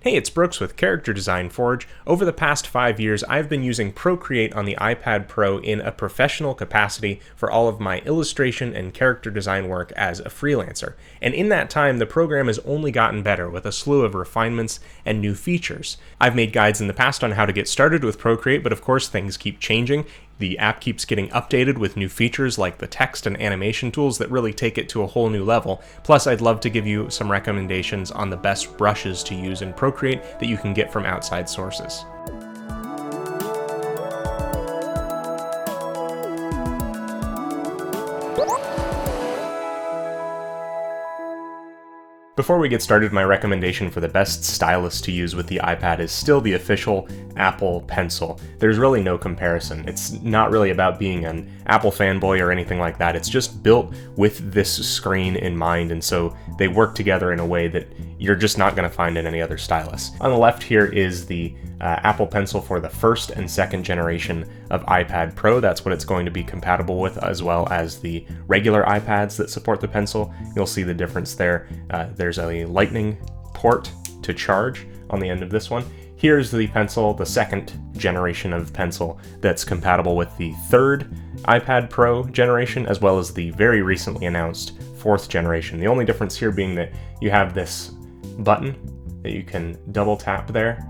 Hey, it's Brooks with Character Design Forge. Over the past 5 years, I've been using Procreate on the iPad Pro in a professional capacity for all of my illustration and character design work as a freelancer. And in that time, the program has only gotten better with a slew of refinements and new features. I've made guides in the past on how to get started with Procreate, but of course things keep changing. The app keeps getting updated with new features like the text and animation tools that really take it to a whole new level. Plus, I'd love to give you some recommendations on the best brushes to use in Procreate that you can get from outside sources. Before we get started, my recommendation for the best stylus to use with the iPad is still the official Apple Pencil. There's really no comparison. It's not really about being an Apple fanboy or anything like that. It's just built with this screen in mind, and so they work together in a way that you're just not going to find in any other stylus. On the left here is the Apple Pencil for the first and second generation of iPad Pro. That's what it's going to be compatible with, as well as the regular iPads that support the pencil. You'll see the difference there. There's a lightning port to charge on the end of this one. Here's the pencil, the second generation of pencil that's compatible with the third iPad Pro generation, as well as the very recently announced fourth generation. The only difference here being that you have this button that you can double tap there.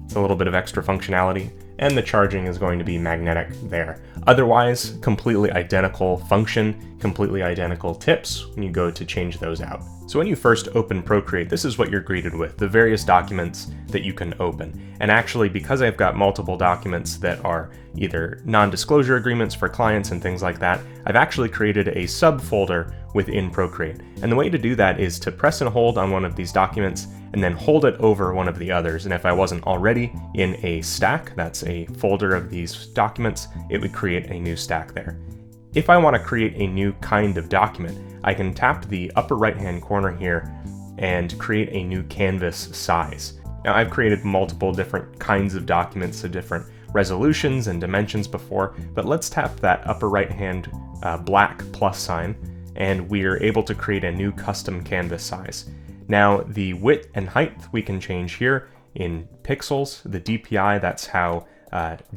It's a little bit of extra functionality, and the charging is going to be magnetic there. Otherwise, completely identical function, completely identical tips when you go to change those out. So when you first open Procreate, this is what you're greeted with, the various documents that you can open. And actually, because I've got multiple documents that are either non-disclosure agreements for clients and things like that, I've actually created a subfolder within Procreate. And the way to do that is to press and hold on one of these documents and then hold it over one of the others. And if I wasn't already in a stack, that's a folder of these documents, it would create a new stack there. If I want to create a new kind of document, I can tap the upper right-hand corner here and create a new canvas size. Now, I've created multiple different kinds of documents of different resolutions and dimensions before, but let's tap that upper right-hand black plus sign, and we're able to create a new custom canvas size. Now, the width and height we can change here in pixels. The DPI, that's how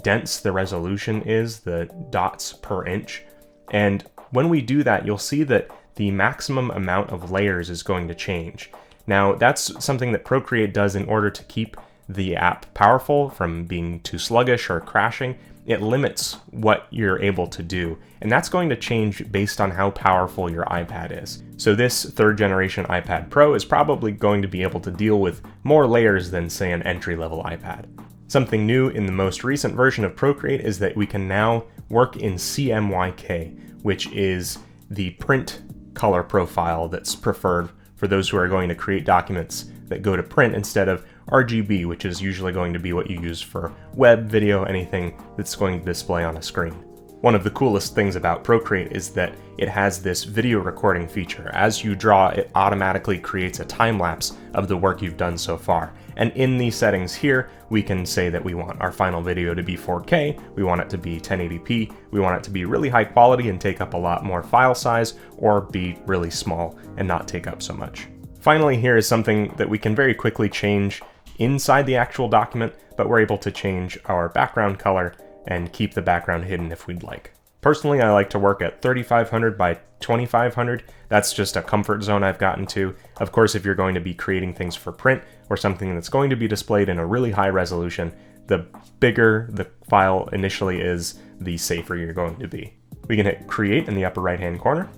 dense the resolution is, the dots per inch. And when we do that, you'll see that the maximum amount of layers is going to change. Now, that's something that Procreate does in order to keep the app powerful from being too sluggish or crashing. It limits what you're able to do, and that's going to change based on how powerful your iPad is. So this third generation iPad Pro is probably going to be able to deal with more layers than, say, an entry-level iPad. Something new in the most recent version of Procreate is that we can now work in CMYK, which is the print color profile that's preferred for those who are going to create documents that go to print instead of RGB, which is usually going to be what you use for web, video, anything that's going to display on a screen. One of the coolest things about Procreate is that it has this video recording feature. As you draw, it automatically creates a time lapse of the work you've done so far. And in these settings here, we can say that we want our final video to be 4K, we want it to be 1080p, we want it to be really high quality and take up a lot more file size, or be really small and not take up so much. Finally, here is something that we can very quickly change inside the actual document, but we're able to change our background color and keep the background hidden if we'd like. Personally, I like to work at 3500 by 2500. That's just a comfort zone I've gotten to. Of course, if you're going to be creating things for print or something that's going to be displayed in a really high resolution, the bigger the file initially is, the safer you're going to be. We can hit Create in the upper right-hand corner,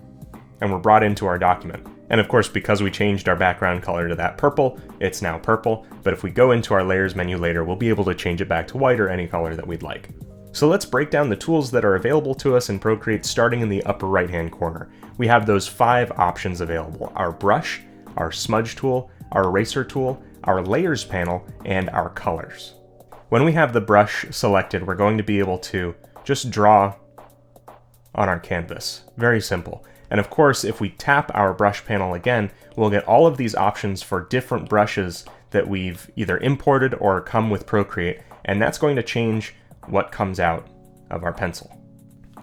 and we're brought into our document. And of course, because we changed our background color to that purple, it's now purple. But if we go into our Layers menu later, we'll be able to change it back to white or any color that we'd like. So let's break down the tools that are available to us in Procreate starting in the upper right-hand corner. We have those 5 options available: our brush, our smudge tool, our eraser tool, our layers panel, and our colors. When we have the brush selected, we're going to be able to just draw on our canvas. Very simple. And of course, if we tap our brush panel again, we'll get all of these options for different brushes that we've either imported or come with Procreate, and that's going to change what comes out of our pencil.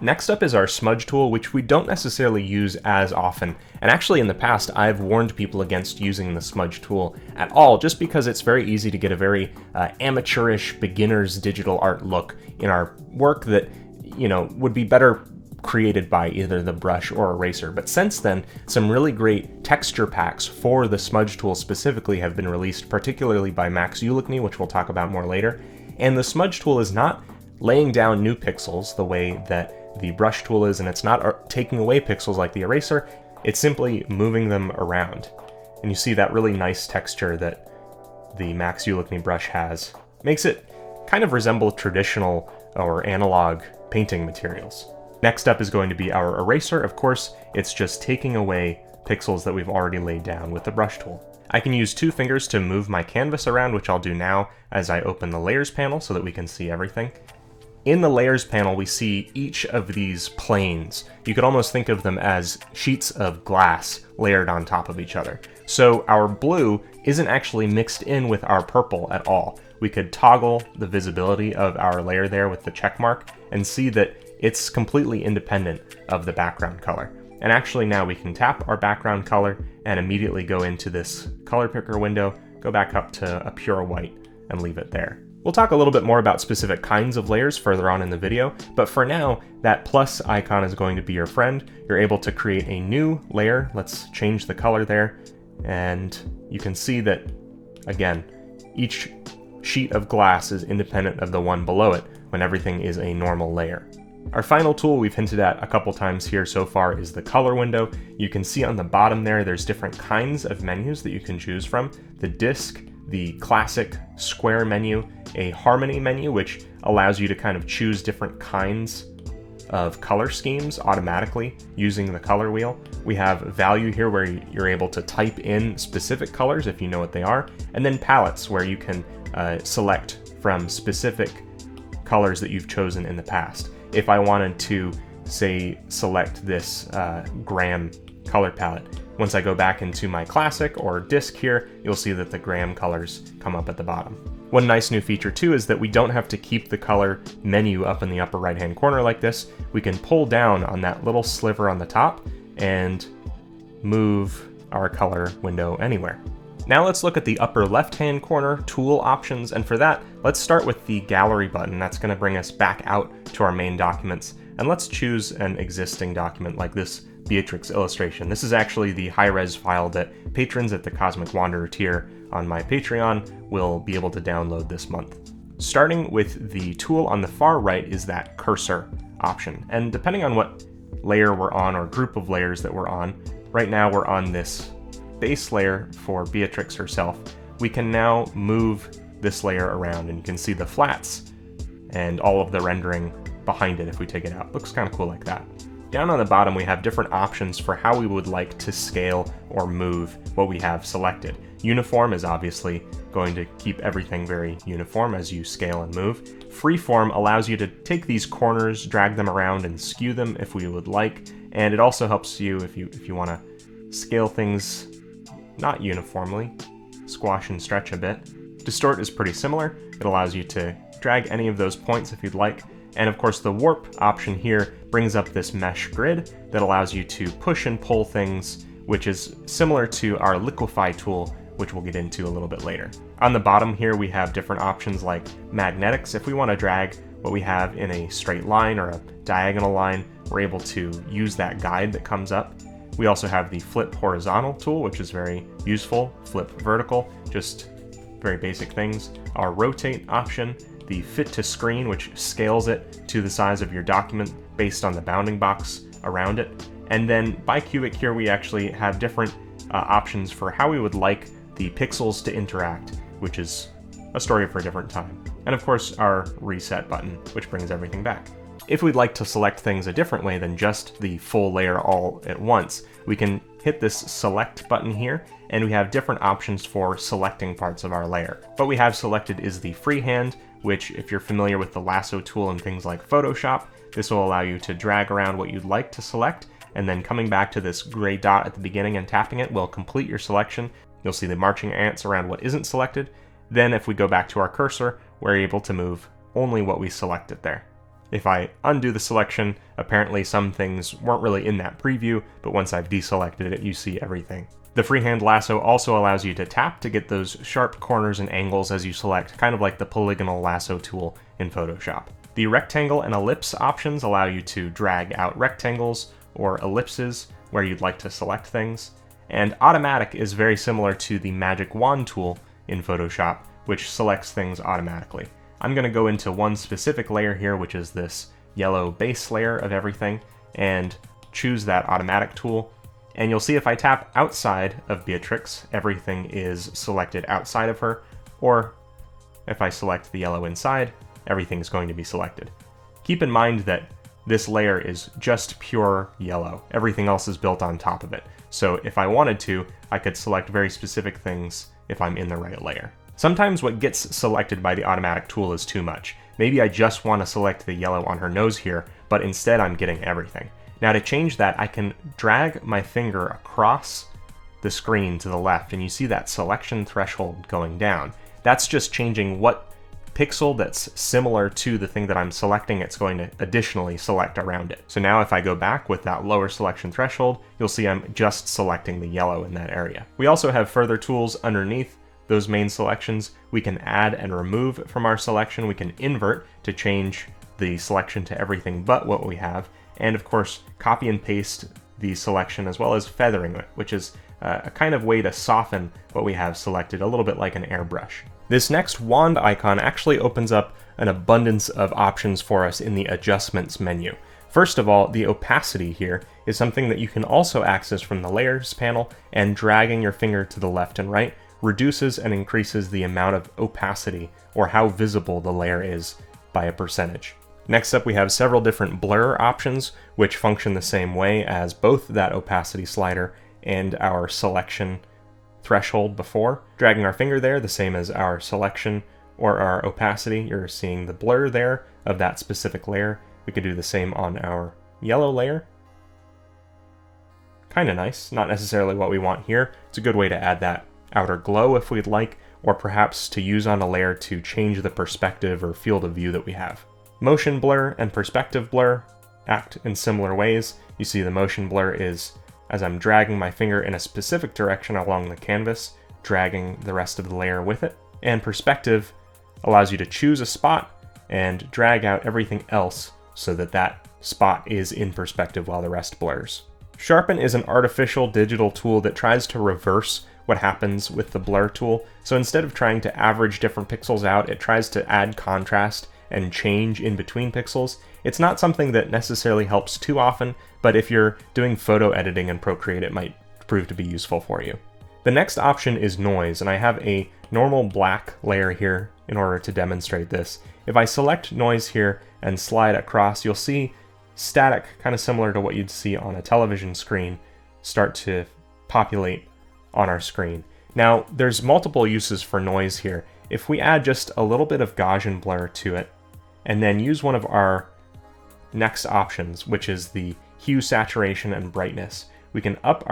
Next up is our smudge tool, which we don't necessarily use as often. And actually in the past, I've warned people against using the smudge tool at all, just because it's very easy to get a very amateurish beginner's digital art look in our work that, you know, would be better created by either the brush or eraser. But since then, some really great texture packs for the smudge tool specifically have been released, particularly by Max Ulickney, which we'll talk about more later. And the smudge tool is not laying down new pixels the way that the brush tool is, and it's not taking away pixels like the eraser, it's simply moving them around. And you see that really nice texture that the Max Ulickney brush has. Makes it kind of resemble traditional or analog painting materials. Next up is going to be our eraser. Of course, it's just taking away pixels that we've already laid down with the brush tool. I can use 2 fingers to move my canvas around, which I'll do now as I open the layers panel so that we can see everything. In the layers panel, we see each of these planes. You could almost think of them as sheets of glass layered on top of each other. So our blue isn't actually mixed in with our purple at all. We could toggle the visibility of our layer there with the check mark and see that it's completely independent of the background color. And actually now we can tap our background color and immediately go into this color picker window, go back up to a pure white and leave it there. We'll talk a little bit more about specific kinds of layers further on in the video, but for now, that plus icon is going to be your friend. You're able to create a new layer. Let's change the color there, and you can see that, again, each sheet of glass is independent of the one below it when everything is a normal layer. Our final tool we've hinted at a couple times here so far is the color window. You can see on the bottom there's different kinds of menus that you can choose from. The disc, the classic square menu, a harmony menu, which allows you to kind of choose different kinds of color schemes automatically using the color wheel. We have value here where you're able to type in specific colors if you know what they are, and then palettes where you can select from specific colors that you've chosen in the past. If I wanted to, say, select this Graham color palette, once I go back into my classic or disc here, you'll see that the Graham colors come up at the bottom. One nice new feature too is that we don't have to keep the color menu up in the upper right hand corner like this. We can pull down on that little sliver on the top and move our color window anywhere. Now let's look at the upper left hand corner tool options, and for that, let's start with the gallery button. That's going to bring us back out to our main documents, and let's choose an existing document like this Beatrix illustration. This is actually the high-res file that patrons at the Cosmic Wanderer tier on my Patreon will be able to download this month. Starting with the tool on the far right is that cursor option, and depending on what layer we're on or group of layers that we're on, right now we're on this base layer for Beatrix herself. We can now move this layer around, and you can see the flats and all of the rendering behind it if we take it out. Looks kind of cool like that. Down on the bottom, we have different options for how we would like to scale or move what we have selected. Uniform is obviously going to keep everything very uniform as you scale and move. Freeform allows you to take these corners, drag them around, and skew them if we would like, and it also helps you if you want to scale things not uniformly, squash and stretch a bit. Distort is pretty similar. It allows you to drag any of those points if you'd like. And of course the warp option here brings up this mesh grid that allows you to push and pull things, which is similar to our liquefy tool, which we'll get into a little bit later. On the bottom here we have different options like magnetics. If we want to drag what we have in a straight line or a diagonal line, we're able to use that guide that comes up. We also have the flip horizontal tool, which is very useful. Flip vertical, just very basic things. Our rotate option, the fit to screen, which scales it to the size of your document based on the bounding box around it. And then by Cubic here, we actually have different options for how we would like the pixels to interact, which is a story for a different time. And of course, our reset button, which brings everything back. If we'd like to select things a different way than just the full layer all at once, we can hit this select button here, and we have different options for selecting parts of our layer. What we have selected is the freehand, which if you're familiar with the lasso tool and things like Photoshop, this will allow you to drag around what you'd like to select, and then coming back to this gray dot at the beginning and tapping it will complete your selection. You'll see the marching ants around what isn't selected. Then if we go back to our cursor, we're able to move only what we selected there. If I undo the selection, apparently some things weren't really in that preview, but once I've deselected it, you see everything. The freehand lasso also allows you to tap to get those sharp corners and angles as you select, kind of like the polygonal lasso tool in Photoshop. The rectangle and ellipse options allow you to drag out rectangles or ellipses where you'd like to select things. And automatic is very similar to the magic wand tool in Photoshop, which selects things automatically. I'm going to go into one specific layer here, which is this yellow base layer of everything, and choose that automatic tool. And you'll see if I tap outside of Beatrix, everything is selected outside of her, or if I select the yellow inside, everything's going to be selected. Keep in mind that this layer is just pure yellow. Everything else is built on top of it. So if I wanted to, I could select very specific things if I'm in the right layer. Sometimes what gets selected by the automatic tool is too much. Maybe I just want to select the yellow on her nose here, but instead I'm getting everything. Now to change that, I can drag my finger across the screen to the left, and you see that selection threshold going down. That's just changing what pixel that's similar to the thing that I'm selecting it's going to additionally select around it. So now if I go back with that lower selection threshold, you'll see I'm just selecting the yellow in that area. We also have further tools underneath those main selections. We can add and remove from our selection. We can invert to change the selection to everything but what we have. And of course, copy and paste the selection as well as feathering it, which is a kind of way to soften what we have selected, a little bit like an airbrush. This next wand icon actually opens up an abundance of options for us in the adjustments menu. First of all, the opacity here is something that you can also access from the layers panel, and dragging your finger to the left and right reduces and increases the amount of opacity, or how visible the layer is, by a percentage. Next up, we have several different blur options, which function the same way as both that opacity slider and our selection threshold before. Dragging our finger there, the same as our selection or our opacity, you're seeing the blur there of that specific layer. We could do the same on our yellow layer. Kind of nice, not necessarily what we want here. It's a good way to add that outer glow if we'd like, or perhaps to use on a layer to change the perspective or field of view that we have. Motion blur and perspective blur act in similar ways. You see the motion blur is as I'm dragging my finger in a specific direction along the canvas, dragging the rest of the layer with it. And perspective allows you to choose a spot and drag out everything else so that that spot is in perspective while the rest blurs. Sharpen is an artificial digital tool that tries to reverse what happens with the blur tool. So instead of trying to average different pixels out, it tries to add contrast and change in between pixels. It's not something that necessarily helps too often, but if you're doing photo editing in Procreate, it might prove to be useful for you. The next option is noise, and I have a normal black layer here in order to demonstrate this. If I select noise here and slide across, you'll see static, kind of similar to what you'd see on a television screen, start to populate on our screen. Now, there's multiple uses for noise here. If we add just a little bit of Gaussian blur to it, and then use one of our next options, which is the hue, saturation, and brightness, we can up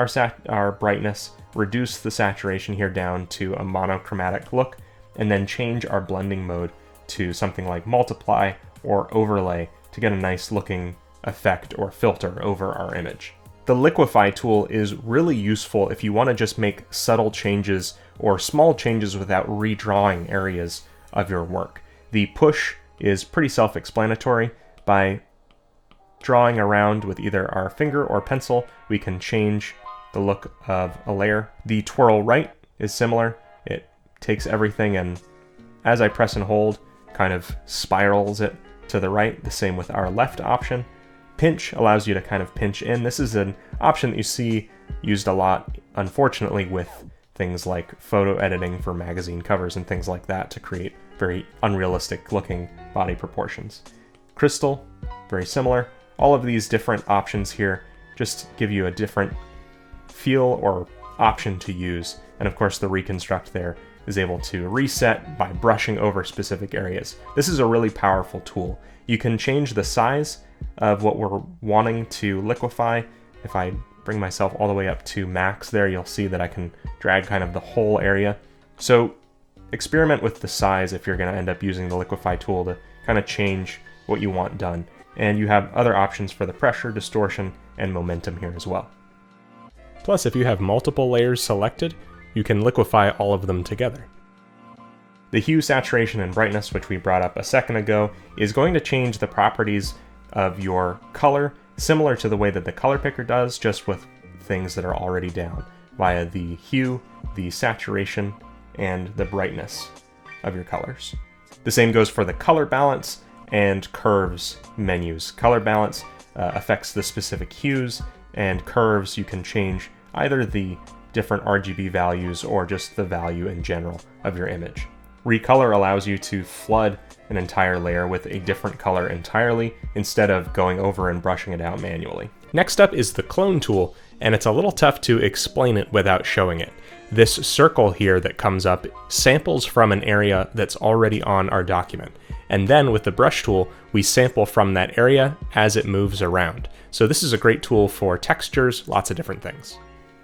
our brightness, reduce the saturation here down to a monochromatic look, and then change our blending mode to something like multiply or overlay to get a nice looking effect or filter over our image. The liquify tool is really useful if you want to just make subtle changes or small changes without redrawing areas of your work. The push is pretty self-explanatory. By drawing around with either our finger or pencil, we can change the look of a layer. The twirl right is similar. It takes everything and as I press and hold, kind of spirals it to the right. The same with our left option. Pinch allows you to kind of pinch in. This is an option that you see used a lot, unfortunately, with things like photo editing for magazine covers and things like that to create very unrealistic looking body proportions. Crystal, very similar. All of these different options here just give you a different feel or option to use. And of course the reconstruct there is able to reset by brushing over specific areas. This is a really powerful tool. You can change the size of what we're wanting to liquefy. If I bring myself all the way up to max there, you'll see that I can drag kind of the whole area. So experiment with the size if you're going to end up using the liquefy tool to kind of change what you want done. And you have other options for the pressure, distortion, and momentum here as well. Plus, if you have multiple layers selected, you can liquefy all of them together. The hue, saturation, and brightness, which we brought up a second ago, is going to change the properties of your color, similar to the way that the color picker does, just with things that are already down, via the hue, the saturation, and the brightness of your colors. The same goes for the color balance and curves menus. Color balance affects the specific hues, and curves you can change either the different RGB values or just the value in general of your image. Recolor allows you to flood an entire layer with a different color entirely, instead of going over and brushing it out manually. Next up is the clone tool, and it's a little tough to explain it without showing it. This circle here that comes up samples from an area that's already on our document. And then with the brush tool, we sample from that area as it moves around. So this is a great tool for textures, lots of different things.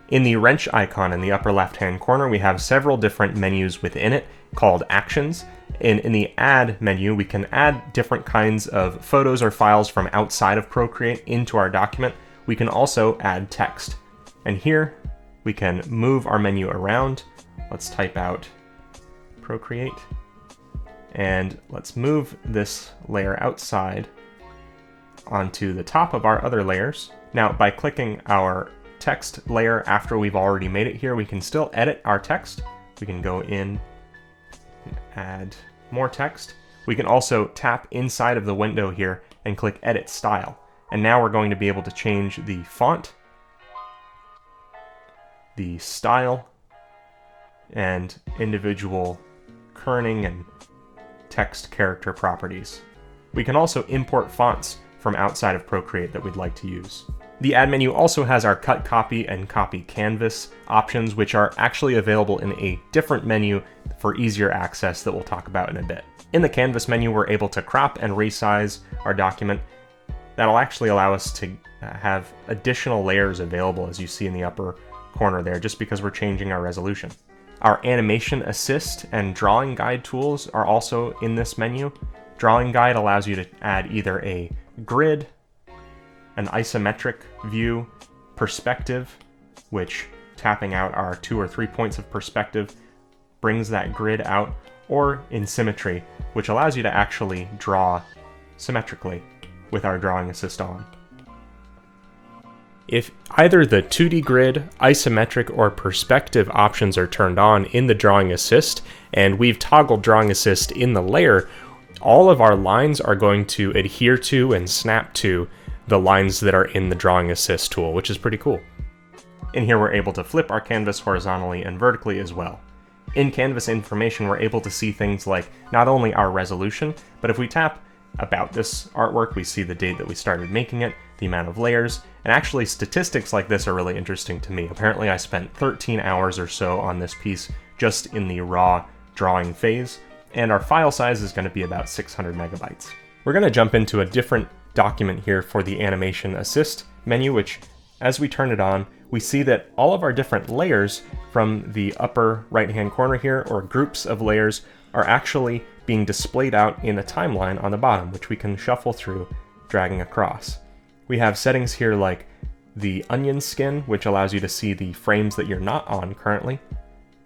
In the wrench icon in the upper left-hand corner, we have several different menus within it called actions. In the add menu, we can add different kinds of photos or files from outside of Procreate into our document. We can also add text. And here we can move our menu around. Let's type out Procreate. And let's move this layer outside onto the top of our other layers. Now, by clicking our text layer after we've already made it here, we can still edit our text. We can go in and add more text. We can also tap inside of the window here and click Edit Style. And now we're going to be able to change the font, the style, and individual kerning and text character properties. We can also import fonts from outside of Procreate that we'd like to use. The add menu also has our cut copy and copy canvas options, which are actually available in a different menu for easier access that we'll talk about in a bit. In the canvas menu, we're able to crop and resize our document. That'll actually allow us to have additional layers available, as you see in the upper corner there, just because we're changing our resolution. Our animation assist and drawing guide tools are also in this menu. Drawing guide allows you to add either a grid, an isometric view, perspective, which tapping out our 2 or 3 points of perspective brings that grid out, or in symmetry, which allows you to actually draw symmetrically with our drawing assist on. If either the 2D grid, isometric, or perspective options are turned on in the drawing assist, and we've toggled drawing assist in the layer, all of our lines are going to adhere to and snap to the lines that are in the drawing assist tool, which is pretty cool. In here we're able to flip our canvas horizontally and vertically as well. In canvas information, we're able to see things like not only our resolution, but if we tap about this artwork, we see the date that we started making it, the amount of layers, and actually statistics like this are really interesting to me. Apparently I spent 13 hours or so on this piece just in the raw drawing phase, and our file size is going to be about 600 megabytes. We're going to jump into a different document here for the animation assist menu, which as we turn it on, we see that all of our different layers from the upper right hand corner here, or groups of layers, are actually being displayed out in a timeline on the bottom, which we can shuffle through, dragging across. We have settings here like the onion skin, which allows you to see the frames that you're not on currently,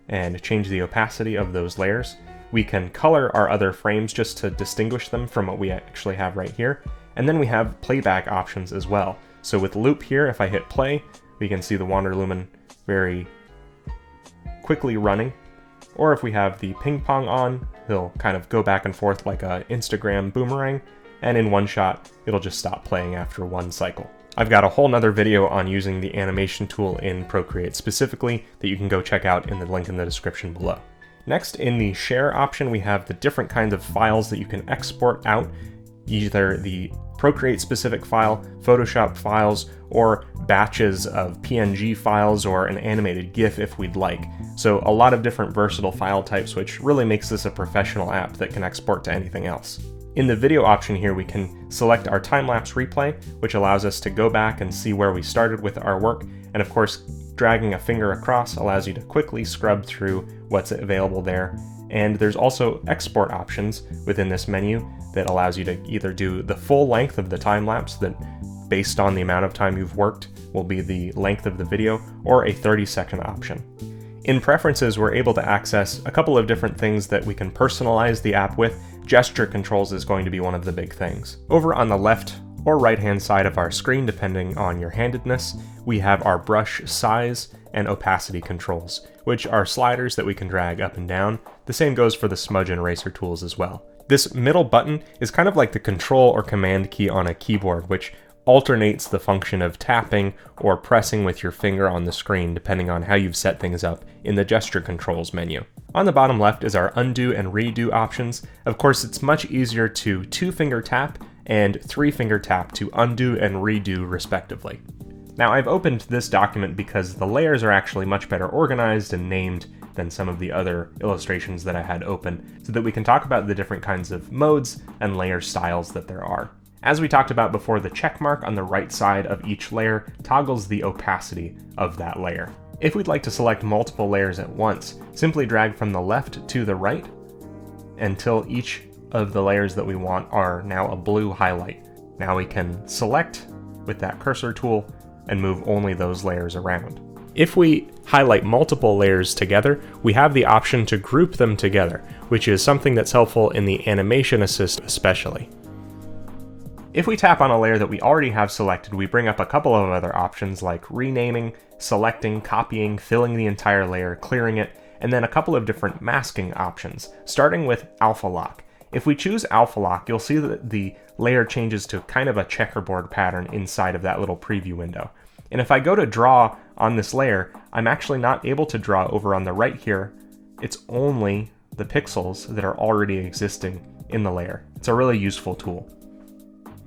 and change the opacity of those layers. We can color our other frames just to distinguish them from what we actually have right here. And then we have playback options as well. So with loop here, if I hit play, we can see the Wander Lumen very quickly running. Or if we have the ping pong on, he'll kind of go back and forth like a Instagram boomerang, and in one shot, it'll just stop playing after one cycle. I've got a whole nother video on using the animation tool in Procreate specifically that you can go check out in the link in the description below. Next, in the share option, we have the different kinds of files that you can export out, either the Procreate specific file, Photoshop files, or batches of PNG files or an animated GIF if we'd like. So a lot of different versatile file types, which really makes this a professional app that can export to anything else. In the video option here, we can select our time-lapse replay, which allows us to go back and see where we started with our work. And of course, dragging a finger across allows you to quickly scrub through what's available there And there's also export options within this menu that allows you to either do the full length of the time lapse that, based on the amount of time you've worked, will be the length of the video, or a 30-second option. In preferences, we're able to access a couple of different things that we can personalize the app with. Gesture controls is going to be one of the big things. Over on the left or right-hand side of our screen, depending on your handedness, we have our brush size and opacity controls, which are sliders that we can drag up and down. The same goes for the smudge and eraser tools as well. This middle button is kind of like the control or command key on a keyboard, which alternates the function of tapping or pressing with your finger on the screen depending on how you've set things up in the gesture controls menu. On the bottom left is our undo and redo options. Of course, it's much easier to 2-finger tap and 3-finger tap to undo and redo respectively. Now, I've opened this document because the layers are actually much better organized and named than some of the other illustrations that I had open, so that we can talk about the different kinds of modes and layer styles that there are. As we talked about before, the check mark on the right side of each layer toggles the opacity of that layer. If we'd like to select multiple layers at once, simply drag from the left to the right until each of the layers that we want are now a blue highlight. Now we can select with that cursor tool and move only those layers around. If we highlight multiple layers together, we have the option to group them together, which is something that's helpful in the animation assist especially. If we tap on a layer that we already have selected, we bring up a couple of other options like renaming, selecting, copying, filling the entire layer, clearing it, and then a couple of different masking options, starting with alpha lock. If we choose alpha lock, you'll see that the layer changes to kind of a checkerboard pattern inside of that little preview window. And if I go to draw on this layer, I'm actually not able to draw over on the right here. It's only the pixels that are already existing in the layer. It's a really useful tool.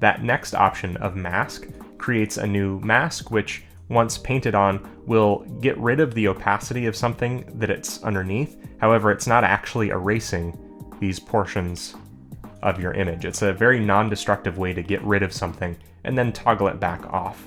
That next option of mask creates a new mask, which once painted on will get rid of the opacity of something that it's underneath. However, it's not actually erasing these portions of your image. It's a very non-destructive way to get rid of something and then toggle it back off.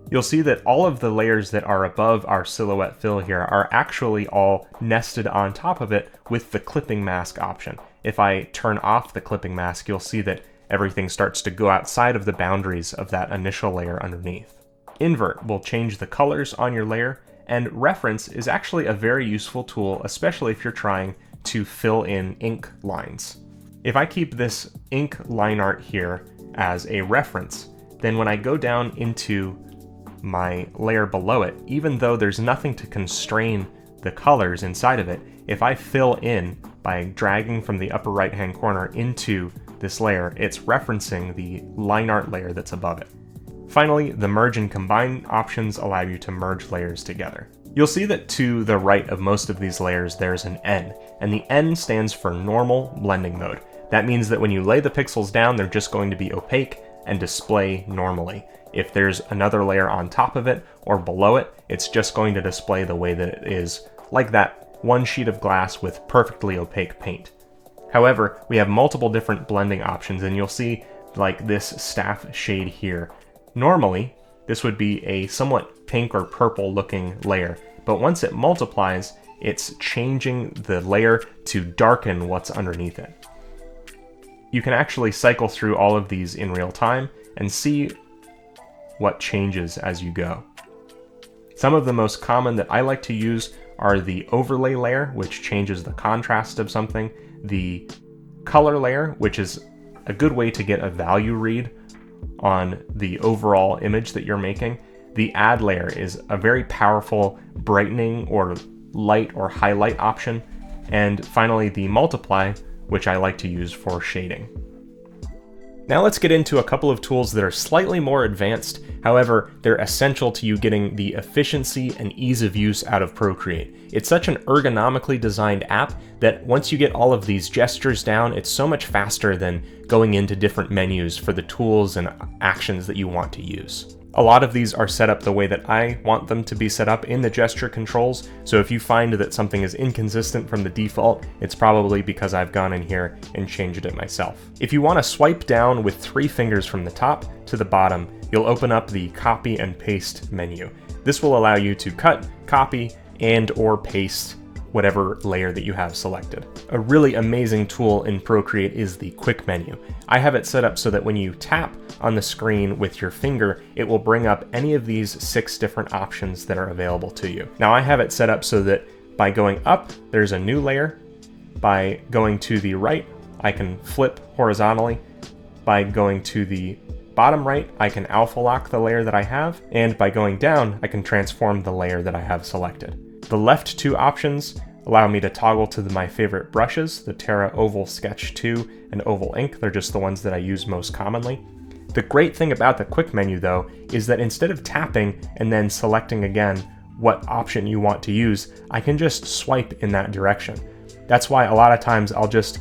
You'll see that all of the layers that are above our silhouette fill here are actually all nested on top of it with the clipping mask option. If I turn off the clipping mask, you'll see that everything starts to go outside of the boundaries of that initial layer underneath. Invert will change the colors on your layer, and reference is actually a very useful tool, especially if you're trying to fill in ink lines. If I keep this ink line art here as a reference, then when I go down into my layer below it, even though there's nothing to constrain the colors inside of it, if I fill in by dragging from the upper right hand corner into this layer, it's referencing the line art layer that's above it. Finally, the merge and combine options allow you to merge layers together. You'll see that to the right of most of these layers there's an N, and the N stands for normal blending mode. That means that when you lay the pixels down, they're just going to be opaque and display normally. If there's another layer on top of it or below it, it's just going to display the way that it is, like that one sheet of glass with perfectly opaque paint. However, we have multiple different blending options, and you'll see like this staff shade here. Normally, this would be a somewhat pink or purple looking layer, but once it multiplies, it's changing the layer to darken what's underneath it. You can actually cycle through all of these in real time and see what changes as you go. Some of the most common that I like to use are the overlay layer, which changes the contrast of something, the color layer, which is a good way to get a value read on the overall image that you're making. The add layer is a very powerful brightening or light or highlight option. And finally, the multiply, which I like to use for shading. Now let's get into a couple of tools that are slightly more advanced, however, they're essential to you getting the efficiency and ease of use out of Procreate. It's such an ergonomically designed app that once you get all of these gestures down, it's so much faster than going into different menus for the tools and actions that you want to use. A lot of these are set up the way that I want them to be set up in the gesture controls, so if you find that something is inconsistent from the default, it's probably because I've gone in here and changed it myself. If you want to swipe down with 3 fingers from the top to the bottom, you'll open up the copy and paste menu. This will allow you to cut, copy, and or paste whatever layer that you have selected. A really amazing tool in Procreate is the quick menu. I have it set up so that when you tap on the screen with your finger, it will bring up any of these 6 different options that are available to you. Now I have it set up so that by going up, there's a new layer. By going to the right, I can flip horizontally. By going to the bottom right, I can alpha lock the layer that I have, and by going down, I can transform the layer that I have selected. The left 2 options allow me to toggle to my favorite brushes, the Terra Oval Sketch 2 and Oval Ink. They're just the ones that I use most commonly. The great thing about the quick menu though, is that instead of tapping and then selecting again what option you want to use, I can just swipe in that direction. That's why a lot of times I'll just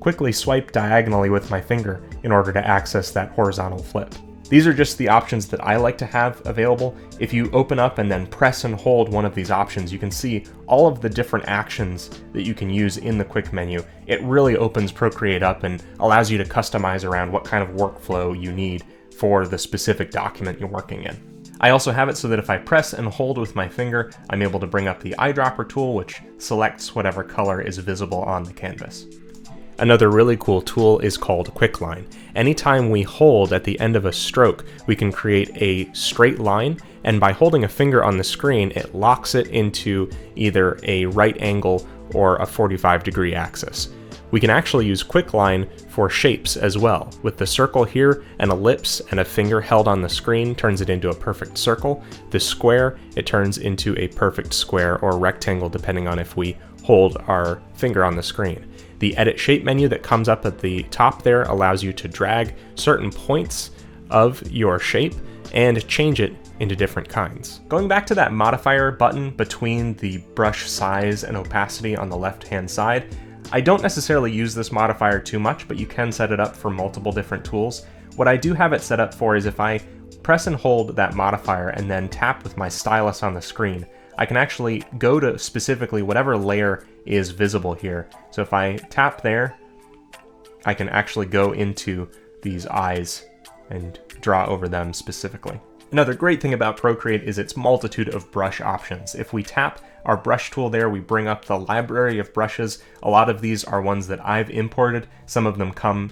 quickly swipe diagonally with my finger in order to access that horizontal flip. These are just the options that I like to have available. If you open up and then press and hold one of these options, you can see all of the different actions that you can use in the quick menu. It really opens Procreate up and allows you to customize around what kind of workflow you need for the specific document you're working in. I also have it so that if I press and hold with my finger, I'm able to bring up the eyedropper tool, which selects whatever color is visible on the canvas. Another really cool tool is called Quicklines. Anytime we hold at the end of a stroke, we can create a straight line, and by holding a finger on the screen, it locks it into either a right angle or a 45-degree axis. We can actually use Quicklines for shapes as well. With the circle here, an ellipse and a finger held on the screen turns it into a perfect circle. The square, it turns into a perfect square or rectangle depending on if we hold our finger on the screen. The Edit Shape menu that comes up at the top there allows you to drag certain points of your shape and change it into different kinds. Going back to that modifier button between the brush size and opacity on the left-hand side, I don't necessarily use this modifier too much, but you can set it up for multiple different tools. What I do have it set up for is if I press and hold that modifier and then tap with my stylus on the screen, I can actually go to specifically whatever layer is visible here. So if I tap there, I can actually go into these eyes and draw over them specifically. Another great thing about Procreate is its multitude of brush options. If we tap our brush tool there, we bring up the library of brushes. A lot of these are ones that I've imported. Some of them come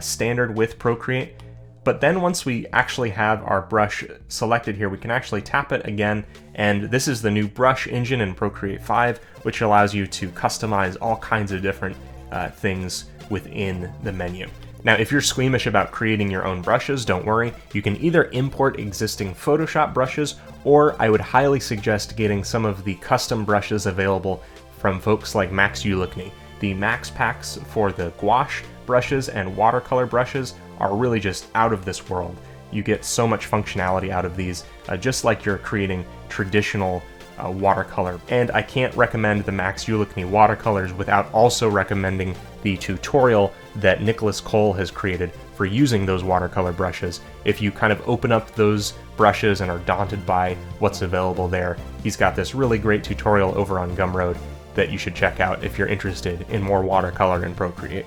standard with Procreate. But then once we actually have our brush selected here, we can actually tap it again, and this is the new brush engine in Procreate 5, which allows you to customize all kinds of different things within the menu. Now, if you're squeamish about creating your own brushes, don't worry. You can either import existing Photoshop brushes, or I would highly suggest getting some of the custom brushes available from folks like Max Ulickney. The Max packs for the gouache brushes and watercolor brushes are really just out of this world. You get so much functionality out of these, just like you're creating traditional watercolor. And I can't recommend the Max Ulickney watercolors without also recommending the tutorial that Nicholas Cole has created for using those watercolor brushes. If you kind of open up those brushes and are daunted by what's available there, he's got this really great tutorial over on Gumroad that you should check out if you're interested in more watercolor in Procreate.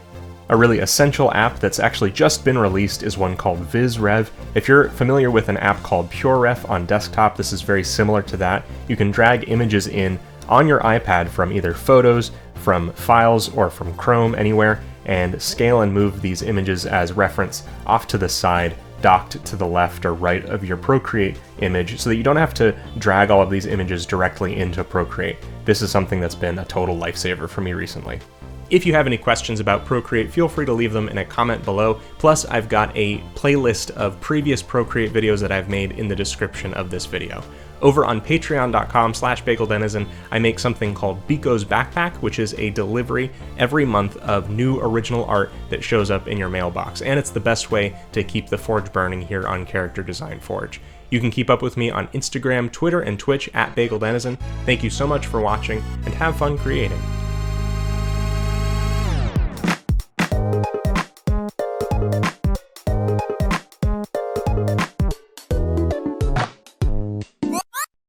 A really essential app that's actually just been released is one called VizRev. If you're familiar with an app called PureRef on desktop, this is very similar to that. You can drag images in on your iPad from either Photos, from Files, or from Chrome, anywhere, and scale and move these images as reference off to the side, docked to the left or right of your Procreate image, so that you don't have to drag all of these images directly into Procreate. This is something that's been a total lifesaver for me recently. If you have any questions about Procreate, feel free to leave them in a comment below. Plus, I've got a playlist of previous Procreate videos that I've made in the description of this video. Over on patreon.com/bageldenizen, I make something called BIKO'S Backpack, which is a delivery every month of new original art that shows up in your mailbox, and it's the best way to keep the forge burning here on Character Design Forge. You can keep up with me on Instagram, Twitter, and Twitch @BagelDenizen. Thank you so much for watching, and have fun creating.